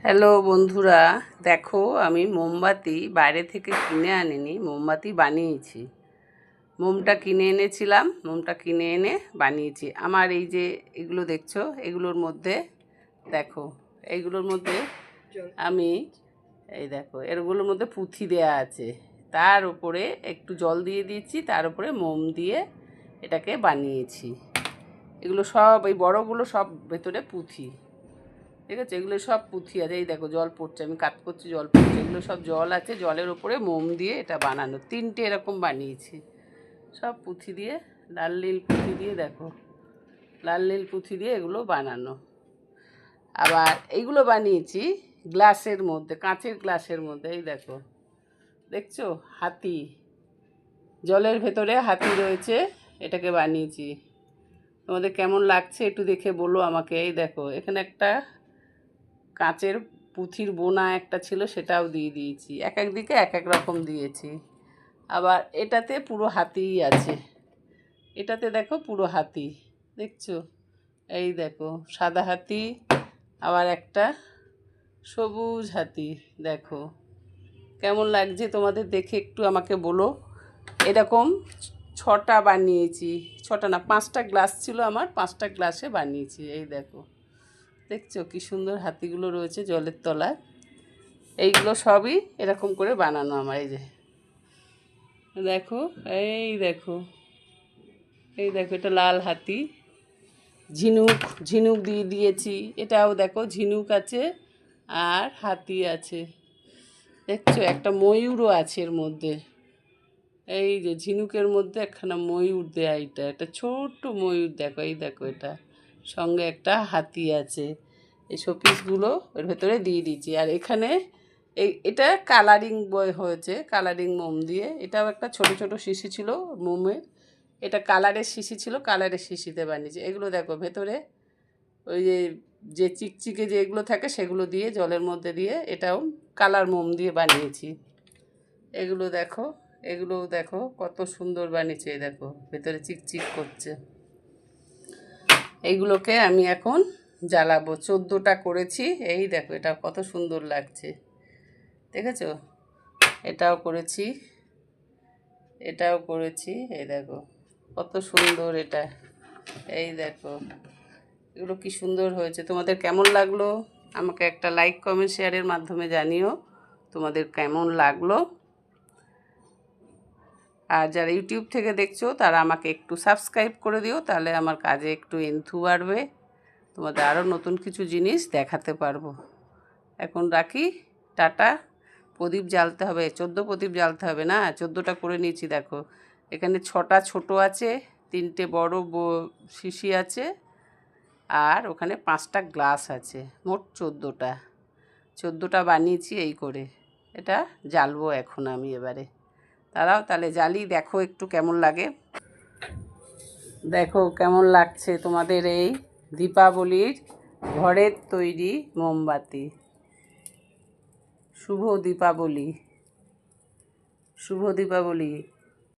Hello বন্ধুরা, দেখো আমি মোমবাতি বাইরে থেকে কিনে আনিনি, মোমবাতি বানিয়েছি। মোমটা কিনে এনেছিলাম, মোমটা কিনে এনে বানিয়েছি। আমার এই যে এগুলো দেখছো, এগুলোর মধ্যে দেখো, এইগুলোর মধ্যে আমি এই দেখো এগুলোর মধ্যে পুঁথি দেয়া আছে, তার উপরে একটু জল দিয়ে দিয়েছি, তার উপরে মোম দিয়ে এটাকে বানিয়েছি। এগুলো সব এই বড়গুলো সব ভেতরে পুঁথি, ঠিক আছে। এগুলো সব পুঁথি আছে, এই দেখো জল পড়ছে, আমি কাট করছি জল পড়ছে, এগুলো সব জল আছে, জলের ওপরে মোম দিয়ে এটা বানানো। তিনটে এরকম বানিয়েছি, সব পুঁথি দিয়ে, লাল নীল পুঁথি দিয়ে, দেখো লাল নীল পুঁথি দিয়ে এগুলো বানানো। আবার এইগুলো বানিয়েছি গ্লাসের মধ্যে, কাঁচের গ্লাসের মধ্যে। এই দেখো, দেখছো হাতি, জলের ভেতরে হাতি রয়েছে, এটাকে বানিয়েছি। তোমাদের কেমন লাগছে একটু দেখে বলো আমাকে। এই দেখো এখানে একটা কাঁচের পুঁথির বোনা একটা ছিল, সেটাও দিয়ে দিয়েছি। এক এক দিকে এক এক রকম দিয়েছি। আবার এটাতে পুরো হাতিই আছে, এটাতে দেখো পুরো হাতি, দেখছো? এই দেখো সাদা হাতি, আবার একটা সবুজ হাতি। দেখো কেমন লাগছে তোমাদের দেখে একটু আমাকে বলো। এরকম 6টা বানিয়েছি, 6টা না 5টা গ্লাস ছিল আমার, 5টা গ্লাসে বানিয়েছি। এই দেখো, দেখছো কি সুন্দর হাতিগুলো রয়েছে জলের তলায়। এইগুলো সবই এরকম করে বানানো আমার। এই যে দেখো, এই দেখো, এই দেখো এটা লাল হাতি, ঝিনুক, ঝিনুক দিয়ে দিয়েছি। এটাও দেখো ঝিনুক আছে আর হাতি আছে, দেখছো একটা ময়ূরও আছে এর মধ্যে। এই যে ঝিনুকের মধ্যে একখানা ময়ূর দেয়া, এটা একটা ছোট্ট ময়ূর, দেখো এই দেখো, এটা সঙ্গে একটা হাতি আছে। এই শোপিসগুলো এর ভেতরে দিয়ে দিয়েছি। আর এখানে এটা কালারিং বই হয়েছে, কালারিং মোম দিয়ে। এটাও একটা ছোট ছোট শিশি ছিল মোমের, এটা কালারের শিশি ছিল, কালারের শিশিতে বানিয়েছি। এগুলো দেখো ভেতরে ওই যে যে চিকচিকে যেগুলো থাকে সেগুলো দিয়ে জলের মধ্যে দিয়ে, এটাও কালার মোম দিয়ে বানিয়েছি। এগুলো দেখো, এগুলোও দেখো কত সুন্দর বানিয়েছে। দেখো ভেতরে চিকচিক করছে। এইগুলোকে আমি এখন জ্বালাবো। 14টা করেছি। এই দেখো এটা কত সুন্দর লাগছে, দেখেছো? এটাও করেছি, এটাও করেছি। এই দেখো কত সুন্দর এটা। এই দেখো এগুলো কি সুন্দর হয়েছে। তোমাদের কেমন লাগলো আমাকে একটা লাইক কমেন্ট শেয়ারের মাধ্যমে জানিও তোমাদের কেমন লাগলো। আর যারা ইউটিউব থেকে দেখছো তারা আমাকে একটু সাবস্ক্রাইব করে দিও, তাহলে আমার কাজে একটু এন্থু বাড়বে, তোমাদের আরও নতুন কিছু জিনিস দেখাতে পারবো। এখন রাখি, টাটা। প্রদীপ জ্বালতে হবে, 14 প্রদীপ জ্বালতে হবে না, 14টা করে নিয়েছি। দেখো এখানে 6টা ছোট আছে, 3টে বড় শিশি আছে, আর ওখানে 5টা গ্লাস আছে, মোট 14টা। 14টা বানিয়েছি এই করে। এটা জ্বালবো এখন আমি এবারে। তারাও তাহলে জ্বালি, দেখো একটু কেমন লাগে। দেখো কেমন লাগছে তোমাদের এই দীপাবলির ঘরের তৈরি মোমবাতি। শুভ দীপাবলি, শুভ দীপাবলি।